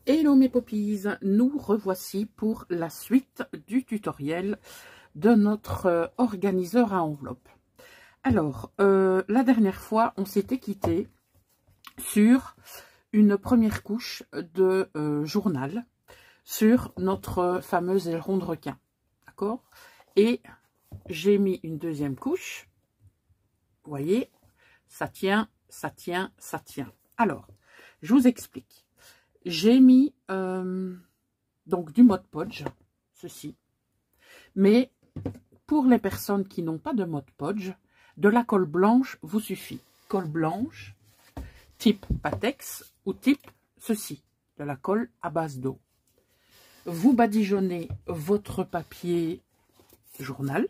Hello mes poppies, nous revoici pour la suite du tutoriel de notre organiseur à enveloppe. Alors, la dernière fois, on s'était quitté sur une première couche de journal sur notre fameux aileron de requin, d'accord? Et j'ai mis une deuxième couche, vous voyez, ça tient, ça tient, ça tient. Alors, je vous explique. J'ai mis donc du Mod Podge, ceci. Mais pour les personnes qui n'ont pas de Mod Podge, de la colle blanche vous suffit. Colle blanche, type Patex ou type ceci, de la colle à base d'eau. Vous badigeonnez votre papier journal.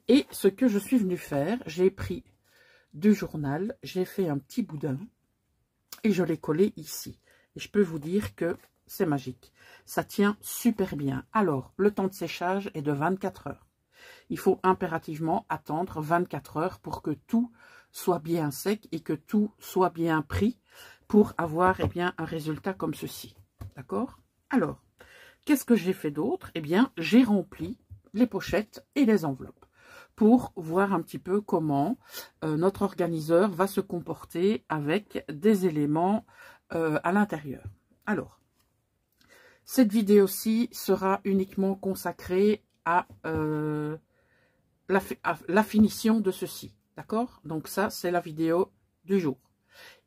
Et ce que je suis venue faire, j'ai pris du journal, j'ai fait un petit boudin et je l'ai collé ici. Et je peux vous dire que c'est magique. Ça tient super bien. Alors, le temps de séchage est de 24 heures. Il faut impérativement attendre 24 heures pour que tout soit bien sec et que tout soit bien pris pour avoir un résultat comme ceci. D'accord? Alors, qu'est-ce que j'ai fait d'autre? Eh bien, j'ai rempli les pochettes et les enveloppes pour voir un petit peu comment notre organiseur va se comporter avec des éléments à l'intérieur. Alors, cette vidéo-ci sera uniquement consacrée à la finition de ceci, d'accord? Donc ça, c'est la vidéo du jour.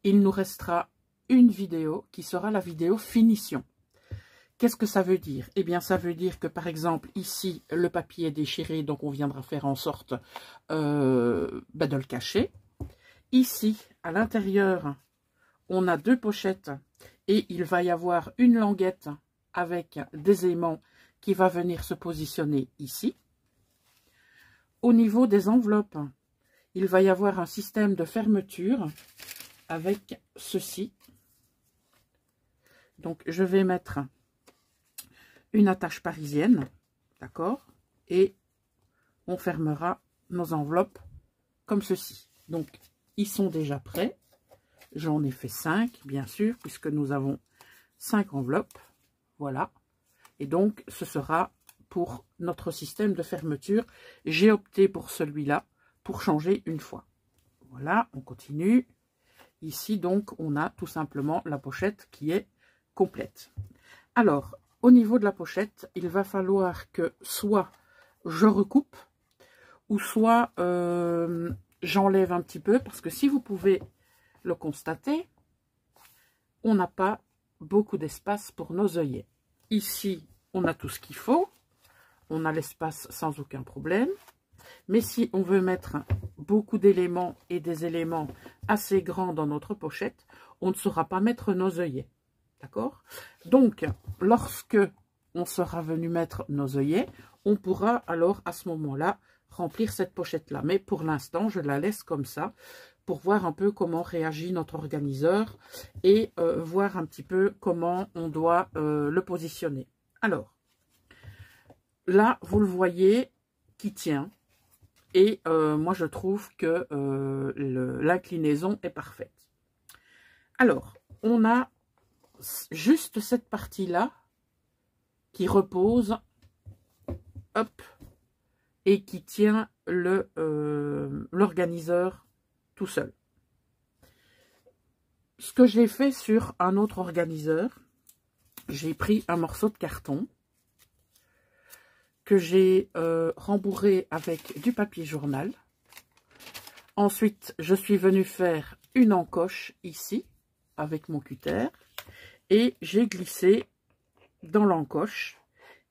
Il nous restera une vidéo qui sera la vidéo finition. Qu'est-ce que ça veut dire? Eh bien, ça veut dire que, par exemple, ici, le papier est déchiré, donc on viendra faire en sorte de le cacher. Ici, à l'intérieur, on a deux pochettes et il va y avoir une languette avec des aimants qui va venir se positionner ici. Au niveau des enveloppes, il va y avoir un système de fermeture avec ceci. Donc, je vais mettre une attache parisienne, d'accord? Et on fermera nos enveloppes comme ceci. Donc, ils sont déjà prêts. J'en ai fait 5, bien sûr, puisque nous avons 5 enveloppes. Voilà. Et donc, ce sera pour notre système de fermeture. J'ai opté pour celui-là pour changer une fois. Voilà, on continue. Ici, donc, on a tout simplement la pochette qui est complète. Alors, au niveau de la pochette, il va falloir que soit je recoupe ou soit j'enlève un petit peu, parce que si vous pouvez le constater, on n'a pas beaucoup d'espace pour nos œillets. Ici, on a tout ce qu'il faut, on a l'espace sans aucun problème, mais si on veut mettre beaucoup d'éléments et des éléments assez grands dans notre pochette, on ne saura pas mettre nos œillets, d'accord? Donc, lorsque on sera venu mettre nos œillets, on pourra alors à ce moment-là remplir cette pochette-là. Mais pour l'instant, je la laisse comme ça, pour voir un peu comment réagit notre organiseur et voir un petit peu comment on doit le positionner. Alors, là, vous le voyez qui tient. Et moi, je trouve que l'inclinaison est parfaite. Alors, on a juste cette partie-là qui repose, hop, et qui tient l'organiseur tout seul. Ce que j'ai fait sur un autre organiseur, j'ai pris un morceau de carton que j'ai rembourré avec du papier journal. Ensuite, je suis venue faire une encoche ici avec mon cutter et j'ai glissé dans l'encoche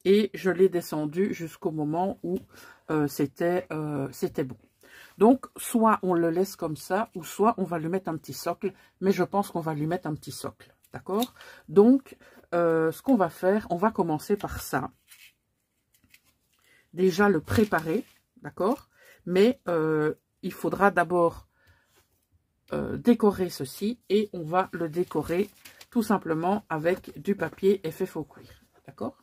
et je l'ai descendu jusqu'au moment où c'était bon. Donc, soit on le laisse comme ça, ou soit on va lui mettre un petit socle. Mais je pense qu'on va lui mettre un petit socle. D'accord? Donc, ce qu'on va faire, on va commencer par ça. Déjà le préparer, d'accord? Mais il faudra d'abord décorer ceci. Et on va le décorer tout simplement avec du papier effet faux cuir. D'accord?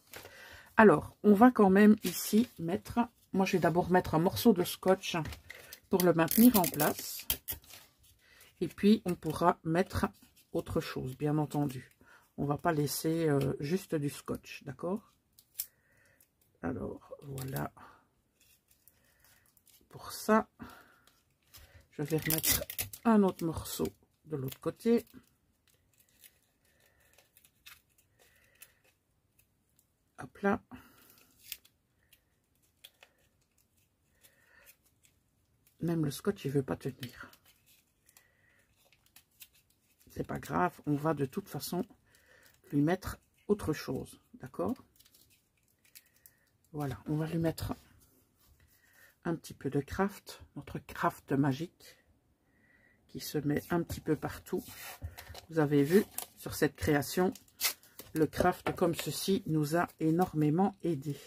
Alors, on va quand même ici mettre... Moi, je vais d'abord mettre un morceau de scotch pour le maintenir en place. Et puis, on pourra mettre autre chose, bien entendu. On ne va pas laisser juste du scotch, d'accord? Alors, voilà. Pour ça, je vais remettre un autre morceau de l'autre côté. Hop là. Même le scotch, il ne veut pas tenir. C'est pas grave, on va de toute façon lui mettre autre chose, d'accord? Voilà, on va lui mettre un petit peu de craft, notre craft magique, qui se met un petit peu partout. Vous avez vu, sur cette création, le craft comme ceci nous a énormément aidé.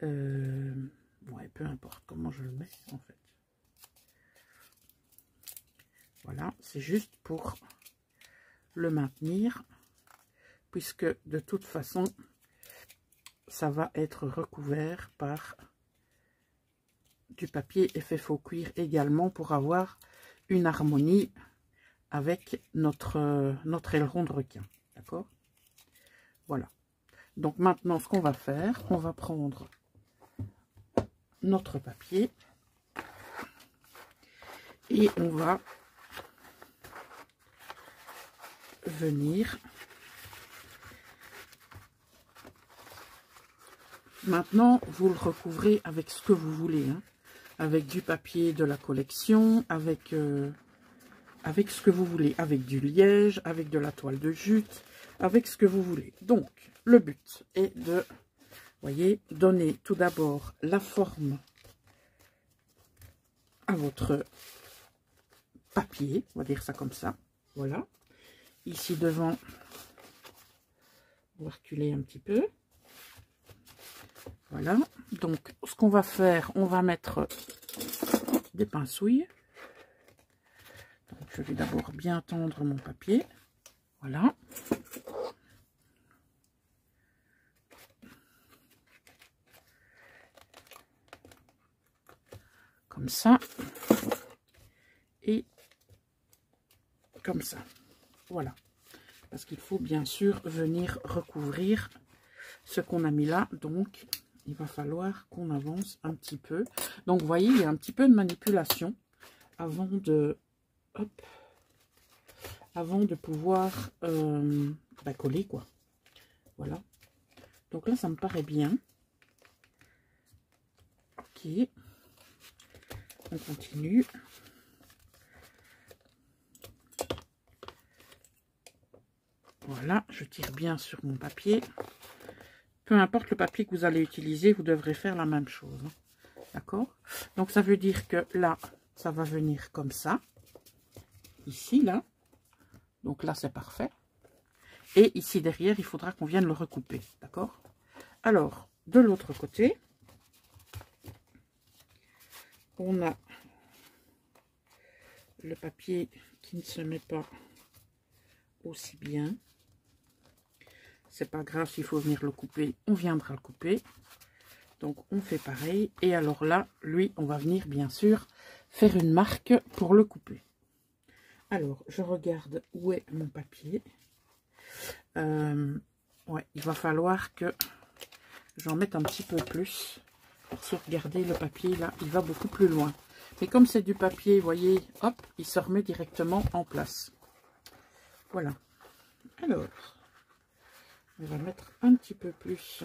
Ouais, peu importe comment je le mets, en fait. Voilà, c'est juste pour le maintenir, puisque de toute façon, ça va être recouvert par du papier effet faux cuir également pour avoir une harmonie avec notre aileron de requin. D'accord? Voilà. Donc maintenant, ce qu'on va faire, on va prendre notre papier et on va venir maintenant vous le recouvrez avec ce que vous voulez, hein, avec du papier de la collection, avec ce que vous voulez, avec du liège, avec de la toile de jute, avec ce que vous voulez. Donc le but est de, voyez, donner tout d'abord la forme à votre papier, on va dire ça comme ça, voilà. Ici devant, on va reculer un petit peu. Voilà, donc ce qu'on va faire, on va mettre des pincouilles. Donc je vais d'abord bien tendre mon papier. Voilà. Comme ça. Et comme ça. Voilà. Parce qu'il faut bien sûr venir recouvrir ce qu'on a mis là. Donc, il va falloir qu'on avance un petit peu. Donc, vous voyez, il y a un petit peu de manipulation avant de, hop, avant de pouvoir coller, quoi. Voilà. Donc là, ça me paraît bien. Ok. On continue. Voilà, je tire bien sur mon papier. Peu importe le papier que vous allez utiliser, vous devrez faire la même chose. D'accord? Donc, ça veut dire que là, ça va venir comme ça. Ici, là. Donc là, c'est parfait. Et ici, derrière, il faudra qu'on vienne le recouper. D'accord? Alors, de l'autre côté, on a le papier qui ne se met pas aussi bien. C'est pas grave, s'il faut venir le couper, on viendra le couper. Donc on fait pareil. Et alors là, lui, on va venir bien sûr faire une marque pour le couper. Alors, je regarde où est mon papier. Ouais, il va falloir que j'en mette un petit peu plus. Parce que regardez, le papier là, il va beaucoup plus loin. Mais comme c'est du papier, vous voyez, hop, il se remet directement en place. Voilà. Alors, on va mettre un petit peu plus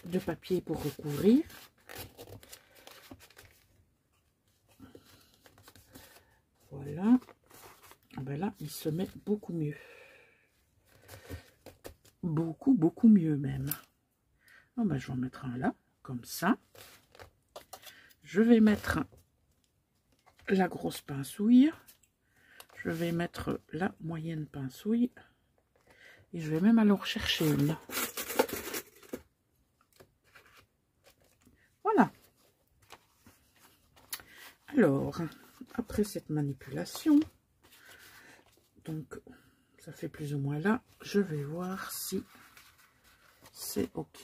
de papier pour recouvrir. Voilà. Ben là, il se met beaucoup mieux. Beaucoup mieux même. Oh ben, je vais en mettre un là, comme ça. Je vais mettre la grosse pincouille. Je vais mettre la moyenne pincouille. Et je vais même aller en chercher une. Voilà. Alors, après cette manipulation, donc ça fait plus ou moins là, je vais voir si c'est ok.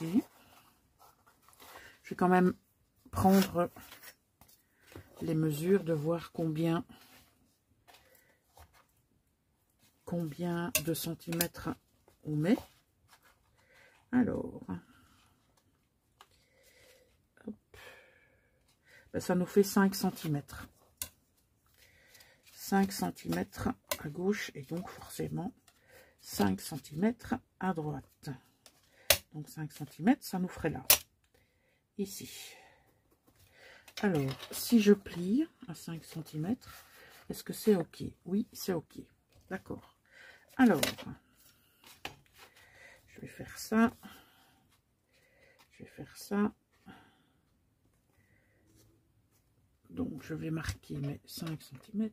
Je vais quand même prendre les mesures, de voir combien de centimètres on met. Alors, hop. Ben, ça nous fait 5 cm. 5 cm à gauche et donc forcément 5 cm à droite. Donc 5 cm, ça nous ferait là, ici. Alors, si je plie à 5 cm, est-ce que c'est ok? Oui, c'est ok. D'accord. Alors, je vais faire ça. Je vais faire ça. Donc, je vais marquer mes 5 cm.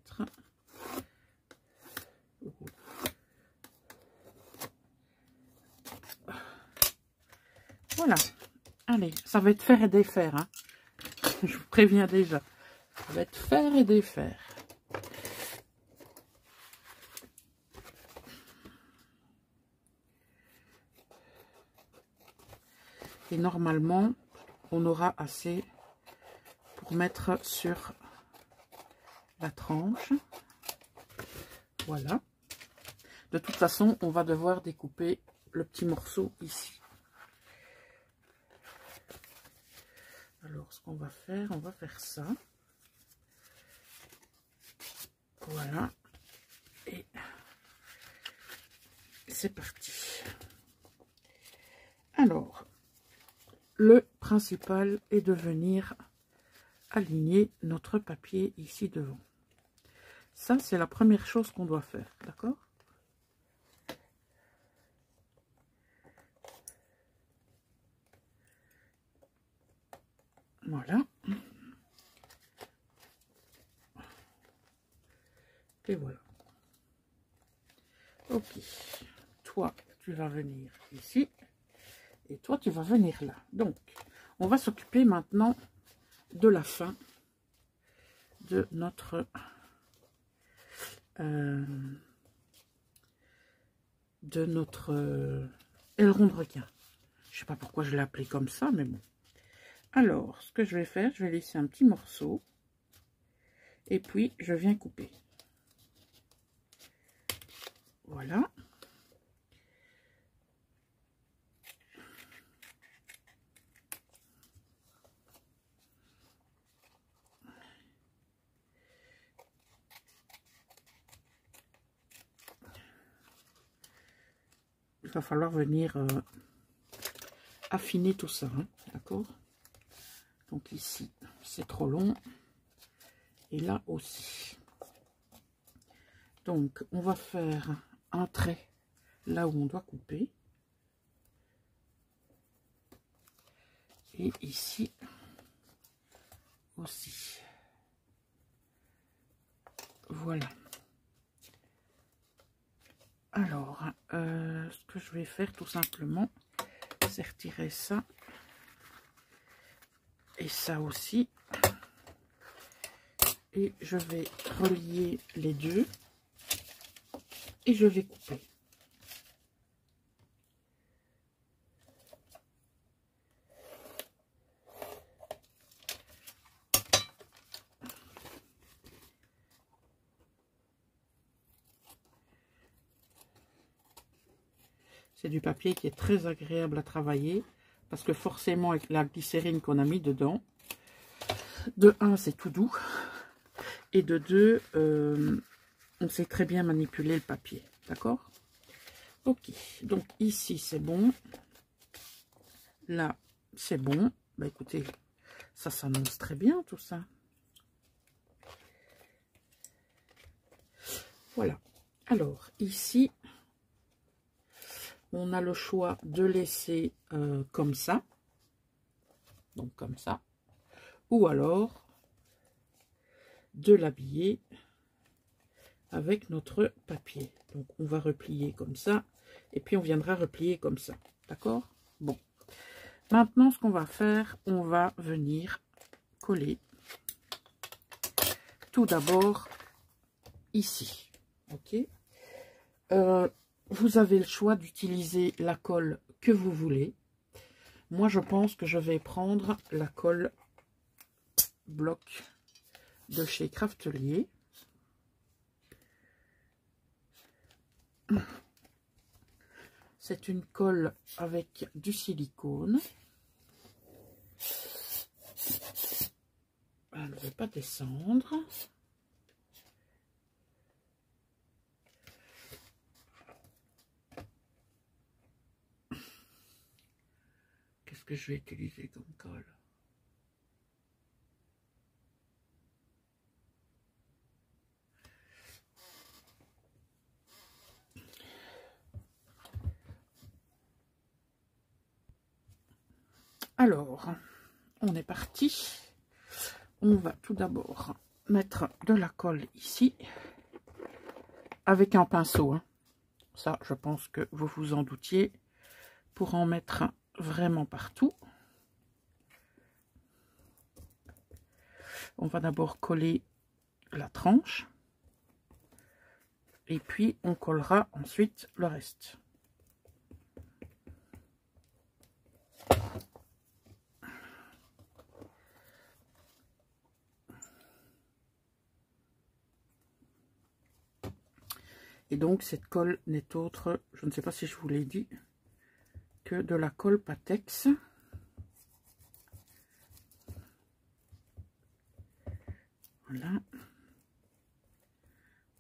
Voilà. Allez, ça va être faire et défaire. Hein. Je vous préviens déjà. Ça va être faire et défaire. Et normalement, on aura assez pour mettre sur la tranche. Voilà. De toute façon, on va devoir découper le petit morceau ici. Alors, ce qu'on va faire ça. Voilà. Et c'est parti. Alors, le principal est de venir aligner notre papier ici devant. Ça, c'est la première chose qu'on doit faire, d'accord? Voilà. Et voilà. Ok. Toi, tu vas venir ici. Et toi, tu vas venir là. Donc, on va s'occuper maintenant de la fin de notre aileron de requin. Je sais pas pourquoi je l'ai appelé comme ça, mais bon. Alors, ce que je vais faire, je vais laisser un petit morceau. Et puis, je viens couper. Voilà. Il va falloir venir affiner tout ça, hein, d'accord? Donc ici, c'est trop long. Et là aussi. Donc, on va faire un trait là où on doit couper. Et ici aussi. Voilà. Alors, ce que je vais faire tout simplement, c'est retirer ça. Et ça aussi. Et je vais relier les deux. Et je vais couper. C'est du papier qui est très agréable à travailler parce que forcément avec la glycérine qu'on a mis dedans, de 1 c'est tout doux et de 2 on sait très bien manipuler le papier, d'accord? Ok, donc ici c'est bon, là c'est bon. Bah écoutez, ça s'annonce très bien tout ça. Voilà, alors ici on a le choix de laisser comme ça, donc comme ça, ou alors de l'habiller avec notre papier. Donc on va replier comme ça et puis on viendra replier comme ça, d'accord? Bon, maintenant ce qu'on va faire, on va venir coller tout d'abord ici, ok? Vous avez le choix d'utiliser la colle que vous voulez. Moi, je pense que je vais prendre la colle bloc de chez Craftelier. C'est une colle avec du silicone. Elle ne veut pas descendre. Qu'est-ce que je vais utiliser comme colle? Alors, on est parti. On va tout d'abord mettre de la colle ici avec un pinceau. Hein. Ça, je pense que vous vous en doutiez, pour en mettre vraiment partout. On va d'abord coller la tranche et puis on collera ensuite le reste. Et donc cette colle n'est autre, je ne sais pas si je vous l'ai dit, que de la colle Patex. Voilà.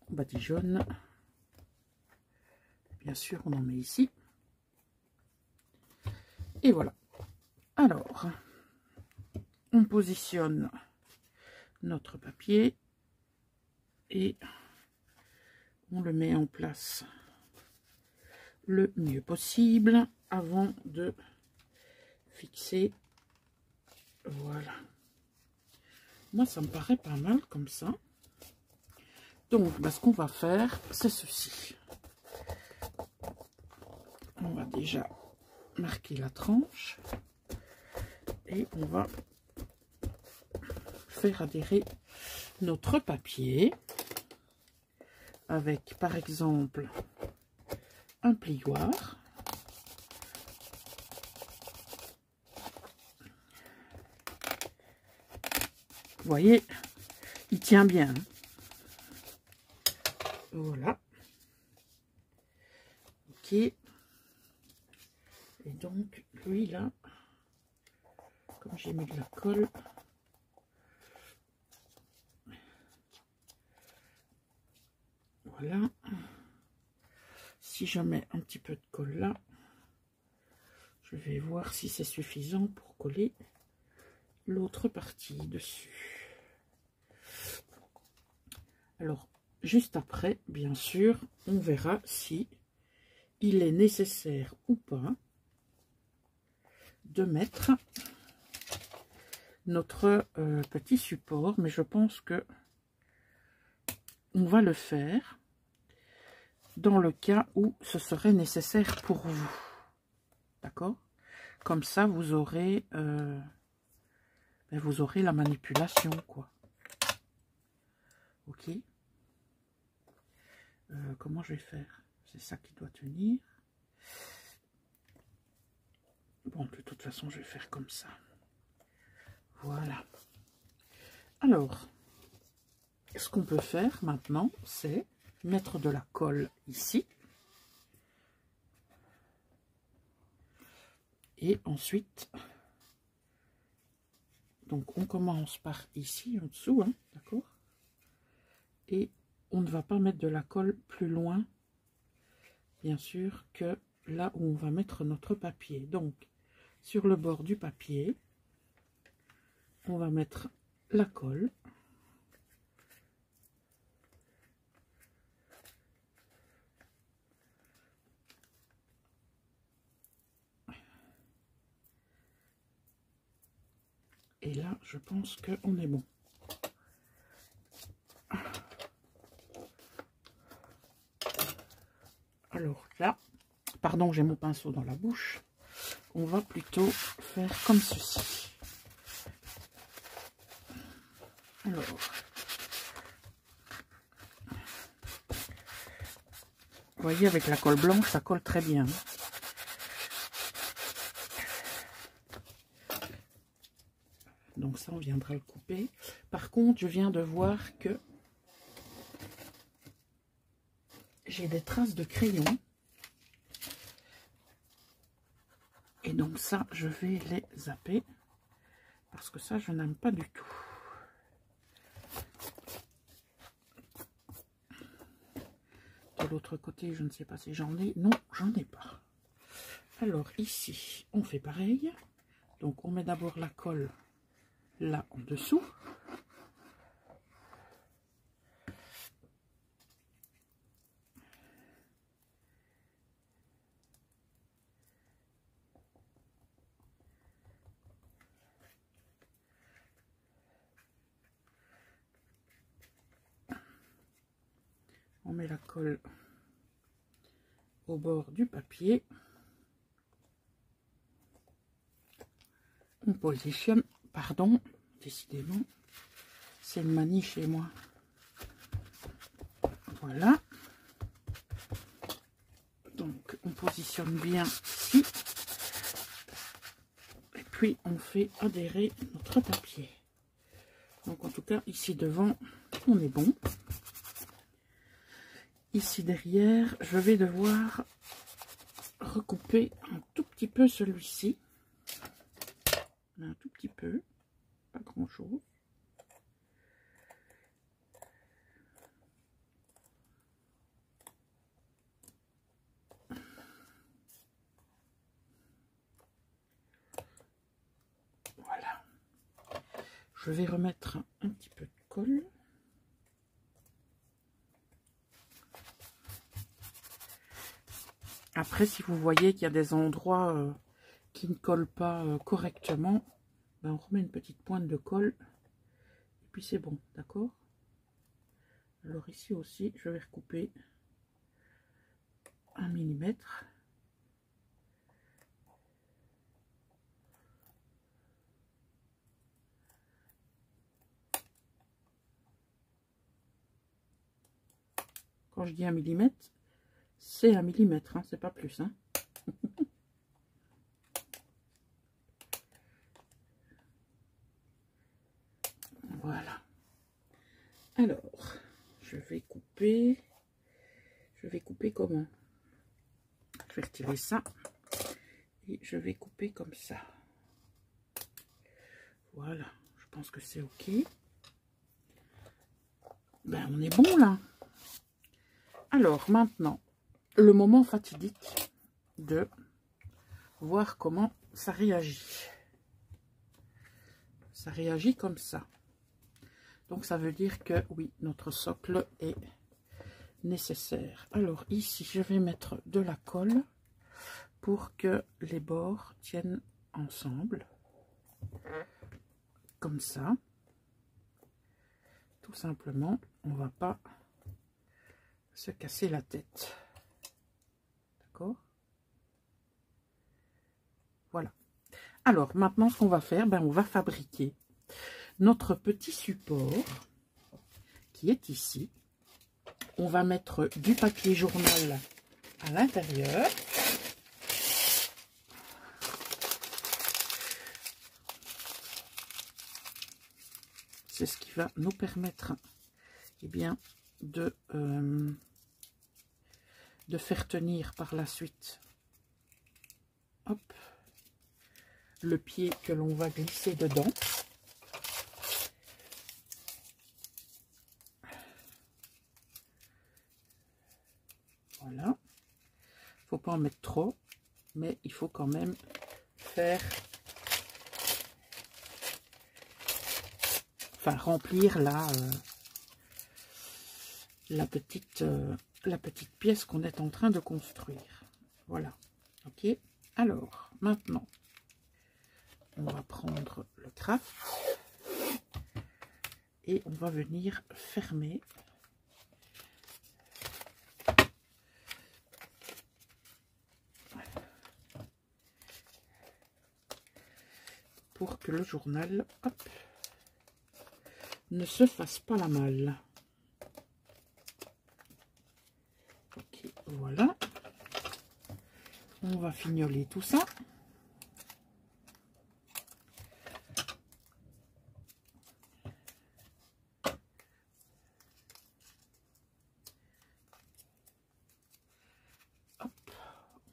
On badigeonne. Bien sûr, on en met ici. Et voilà. Alors, on positionne notre papier et on le met en place le mieux possible avant de fixer. Voilà. Moi, ça me paraît pas mal comme ça. Donc, bah, ce qu'on va faire, c'est ceci. On va déjà marquer la tranche et on va faire adhérer notre papier avec, par exemple, un plioir. Vous voyez, il tient bien. Voilà. Ok. Et donc, lui, là, comme j'ai mis de la colle, voilà. Si je mets un petit peu de colle là, je vais voir si c'est suffisant pour coller l'autre partie dessus. Alors, juste après, bien sûr, on verra si il est nécessaire ou pas de mettre notre petit support, mais je pense que on va le faire dans le cas où ce serait nécessaire pour vous. D'accord? Comme ça, vous aurez la manipulation, quoi. Ok? Comment je vais faire? C'est ça qui doit tenir. Bon, de toute façon, je vais faire comme ça. Voilà. Alors, ce qu'on peut faire maintenant, c'est mettre de la colle ici. Et ensuite, donc on commence par ici, en dessous, hein, d'accord? Et on ne va pas mettre de la colle plus loin, bien sûr, que là où on va mettre notre papier. Donc, sur le bord du papier, on va mettre la colle. Et là, je pense qu'on est bon. Alors là, pardon, j'ai mon pinceau dans la bouche. On va plutôt faire comme ceci. Alors, vous voyez, avec la colle blanche, ça colle très bien. Donc ça, on viendra le couper. Par contre, je viens de voir que j'ai des traces de crayon. Et donc ça, je vais les zapper. Parce que ça, je n'aime pas du tout. De l'autre côté, je ne sais pas si j'en ai. Non, j'en ai pas. Alors ici, on fait pareil. Donc on met d'abord la colle là en dessous. On met la colle au bord du papier. On positionne, pardon, décidément, c'est une manie chez moi. Voilà. Donc on positionne bien ici. Et puis on fait adhérer notre papier. Donc en tout cas ici devant, on est bon. Ici derrière, je vais devoir recouper un tout petit peu celui-ci. Un tout petit peu, pas grand chose. Voilà. Je vais remettre un petit peu de colle. Après, si vous voyez qu'il y a des endroits qui ne collent pas correctement, ben on remet une petite pointe de colle. Et puis c'est bon, d'accord? Alors ici aussi, je vais recouper 1 mm. Quand je dis 1 mm, c'est 1 mm, hein, c'est pas plus. Hein. Voilà. Alors, je vais couper comment? Je vais retirer ça et je vais couper comme ça. Voilà, je pense que c'est ok. Ben, on est bon là. Alors maintenant, le moment fatidique de voir comment ça réagit. Ça réagit comme ça. Donc ça veut dire que oui, notre socle est nécessaire. Alors ici, je vais mettre de la colle pour que les bords tiennent ensemble. Comme ça. Tout simplement, on ne va pas se casser la tête. D'accord? Voilà. Alors maintenant, ce qu'on va faire, ben, on va fabriquer notre petit support qui est ici. On va mettre du papier journal à l'intérieur. C'est ce qui va nous permettre eh bien, de faire tenir par la suite hop, le pied que l'on va glisser dedans. Voilà. Faut pas en mettre trop, mais il faut quand même faire, enfin remplir la petite pièce qu'on est en train de construire. Voilà. Ok. Alors maintenant, on va prendre le craft et on va venir fermer. Pour que le journal hop, ne se fasse pas la malle. Ok, voilà. On va fignoler tout ça.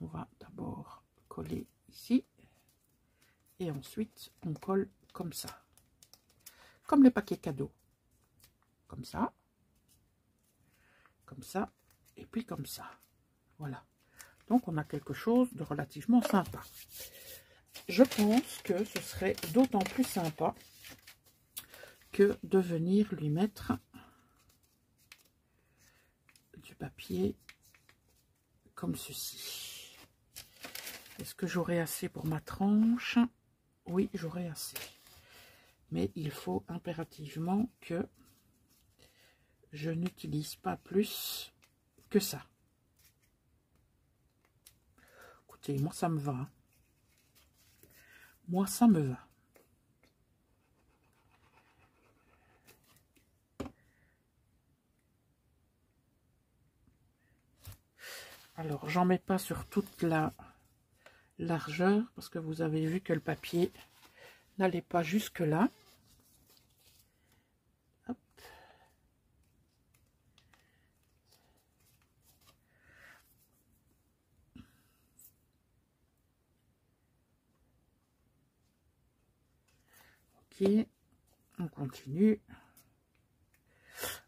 on va d'abord coller ici. Et ensuite, on colle comme ça. Comme les paquets cadeaux. Comme ça. Comme ça. Et puis comme ça. Voilà. Donc, on a quelque chose de relativement sympa. Je pense que ce serait d'autant plus sympa que de venir lui mettre du papier comme ceci. Est-ce que j'aurai assez pour ma tranche? Oui, j'aurai assez. Mais il faut impérativement que je n'utilise pas plus que ça. Écoutez, moi ça me va. Hein. Moi ça me va. Alors, j'en mets pas sur toute la largeur parce que vous avez vu que le papier n'allait pas jusque là. Hop. Ok, on continue.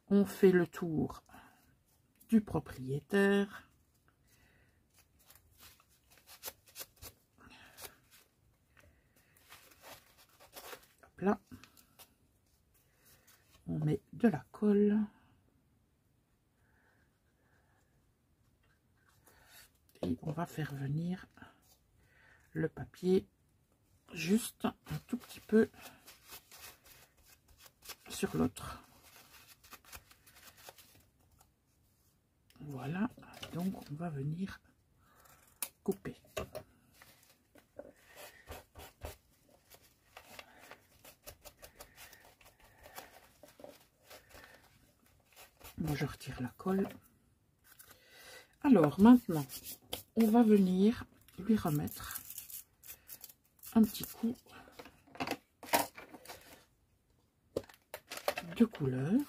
On fait le tour du propriétaire. Hop là. On met de la colle. Et on va faire venir le papier juste un tout petit peu sur l'autre. Voilà, donc on va venir couper. Moi, je retire la colle. Alors, maintenant, on va venir lui remettre un petit coup de couleur.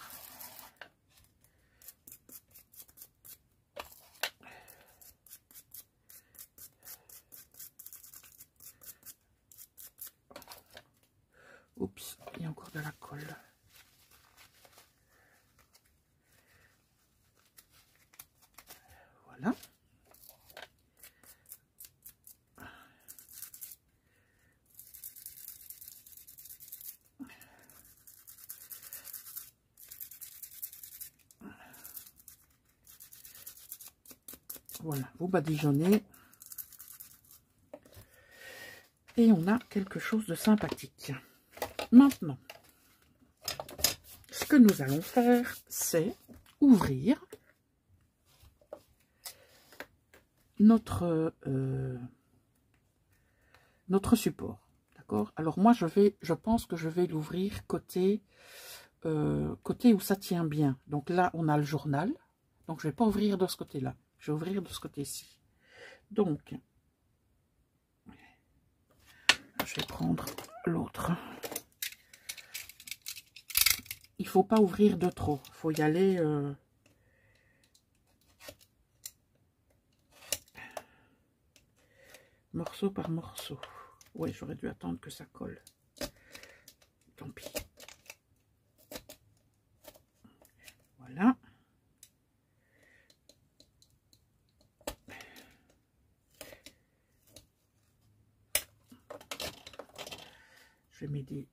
Oups, il y a encore de la colle. Voilà. Voilà, vous badigeonnez. Et on a quelque chose de sympathique. Maintenant, ce que nous allons faire, c'est ouvrir notre support. D'accord? Alors moi, je pense que je vais l'ouvrir côté où ça tient bien. Donc là, on a le journal. Donc je ne vais pas ouvrir de ce côté-là. Je vais ouvrir de ce côté-ci. Donc, je vais prendre l'autre. Il ne faut pas ouvrir de trop. Il faut y aller morceau par morceau. Oui, j'aurais dû attendre que ça colle. Tant pis. Voilà. Je vais m'aider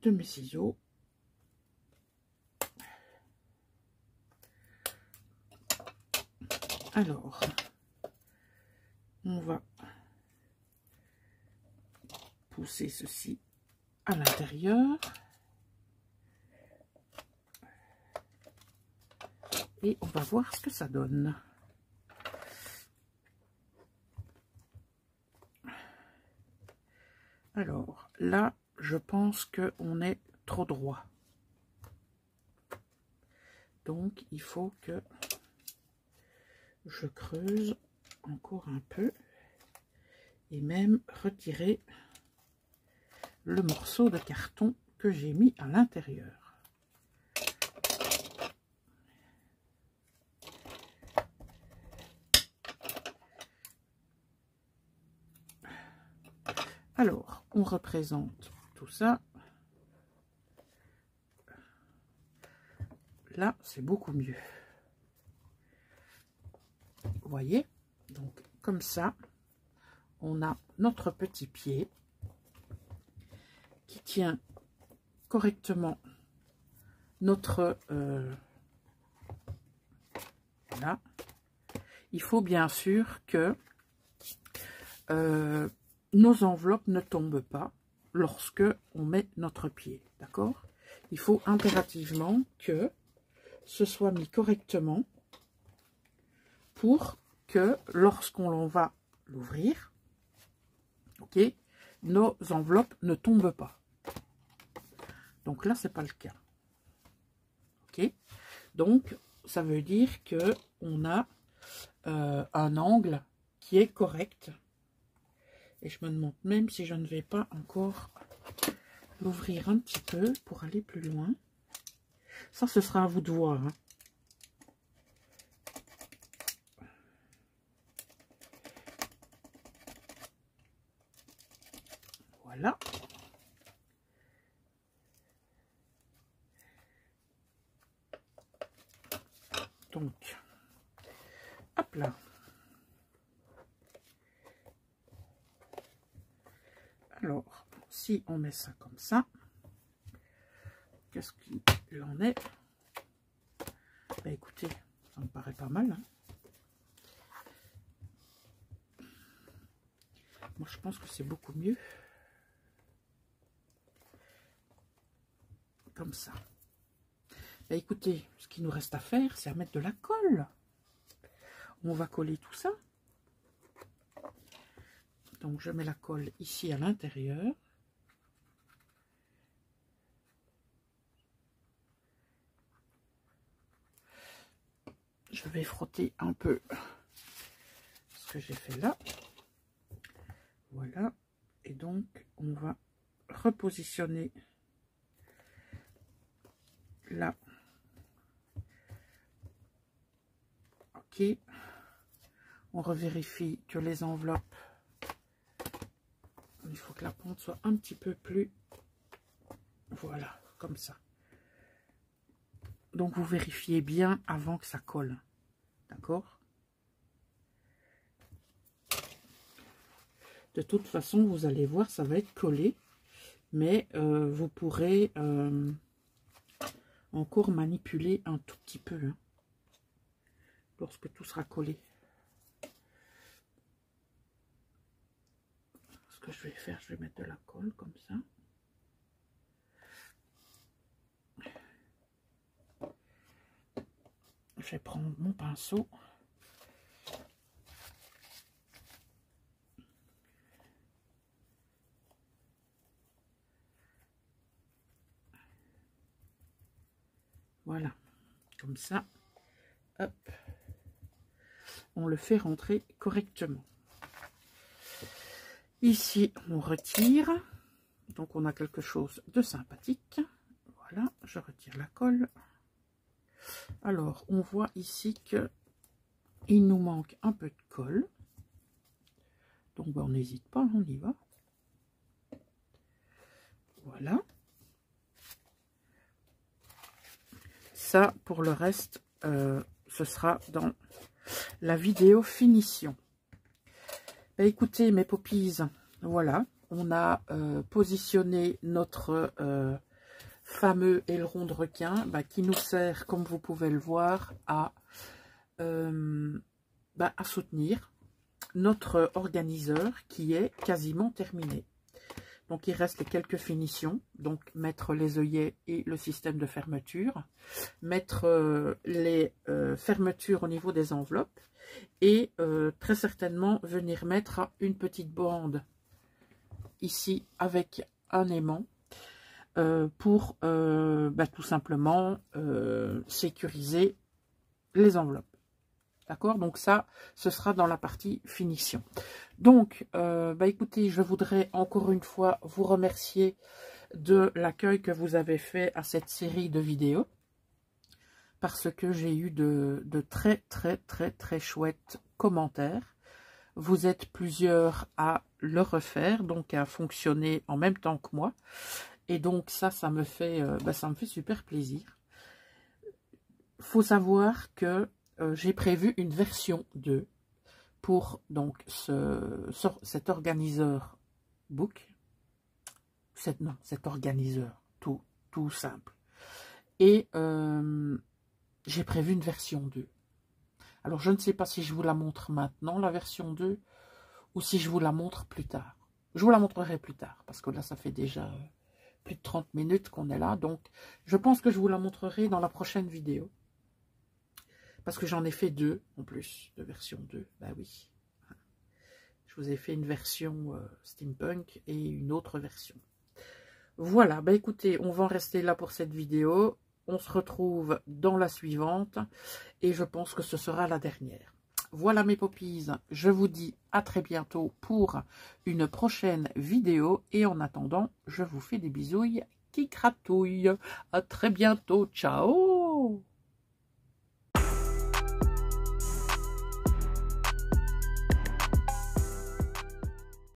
de mes ciseaux. Alors, on va pousser ceci à l'intérieur. Et on va voir ce que ça donne. Alors, là, je pense qu'on est trop droit. Donc, il faut que je creuse encore un peu et même retirer le morceau de carton que j'ai mis à l'intérieur. Alors, on représente tout ça. Là, c'est beaucoup mieux. Vous voyez? Donc, comme ça, on a notre petit pied qui tient correctement notre... voilà. Il faut bien sûr que nos enveloppes ne tombent pas lorsque on met notre pied. D'accord? Il faut impérativement que ce soit mis correctement pour que lorsqu'on va l'ouvrir, ok, nos enveloppes ne tombent pas. Donc là, c'est pas le cas. Ok, donc ça veut dire que on a un angle qui est correct. Et je me demande même si je ne vais pas encore l'ouvrir un petit peu pour aller plus loin. Ça, ce sera à vous de voir. Hein. Voilà. Donc, hop là. Alors, si on met ça comme ça, qu'est-ce qu'il en est? Bah, écoutez, ça me paraît pas mal. Hein. Moi, je pense que c'est beaucoup mieux. Comme ça. Bah, écoutez, ce qu'il nous reste à faire, c'est à mettre de la colle. On va coller tout ça. Donc, je mets la colle ici à l'intérieur. Je vais frotter un peu ce que j'ai fait là. Voilà. Et donc, on va repositionner là. Ok. On revérifie que les enveloppes, il faut que la pente soit un petit peu plus, voilà, comme ça. Donc vous vérifiez bien avant que ça colle, d'accord? De toute façon, vous allez voir, ça va être collé, mais vous pourrez encore manipuler un tout petit peu hein, lorsque tout sera collé. Ce que je vais faire, je vais mettre de la colle comme ça. Je vais prendre mon pinceau. Voilà, comme ça, hop, on le fait rentrer correctement. Ici, on retire, donc on a quelque chose de sympathique. Voilà, je retire la colle. Alors, on voit ici que il nous manque un peu de colle. Donc, ben, on n'hésite pas, on y va. Voilà. Ça, pour le reste, ce sera dans la vidéo finition. Ben, écoutez, mes poppies, voilà. On a positionné notre fameux aileron de requin qui nous sert, comme vous pouvez le voir, à soutenir notre organiseur qui est quasiment terminé. Donc, il reste les quelques finitions. Donc, mettre les œillets et le système de fermeture. Mettre les fermetures au niveau des enveloppes. Et très certainement, venir mettre une petite bande ici avec un aimant. Pour tout simplement sécuriser les enveloppes. D'accord? Donc ça, ce sera dans la partie finition. Donc, écoutez, je voudrais encore une fois vous remercier de l'accueil que vous avez fait à cette série de vidéos. Parce que j'ai eu de très chouettes commentaires. Vous êtes plusieurs à le refaire, donc à fonctionner en même temps que moi. Et donc ça me fait super plaisir. Faut savoir que j'ai prévu une version 2 pour donc cet organiseur book. Cet organiseur tout simple. Et j'ai prévu une version 2. Alors je ne sais pas si je vous la montre maintenant, la version 2, ou si je vous la montre plus tard. Je vous la montrerai plus tard, parce que là ça fait déjà plus de 30 minutes qu'on est là. Donc je pense que je vous la montrerai dans la prochaine vidéo. Parce que j'en ai fait 2 en plus, de version 2. Ben oui. Je vous ai fait une version steampunk et une autre version. Voilà, ben écoutez, on va en rester là pour cette vidéo. On se retrouve dans la suivante et je pense que ce sera la dernière. Voilà mes poppies, je vous dis à très bientôt pour une prochaine vidéo et en attendant, je vous fais des bisouilles qui gratouillent. À très bientôt, ciao!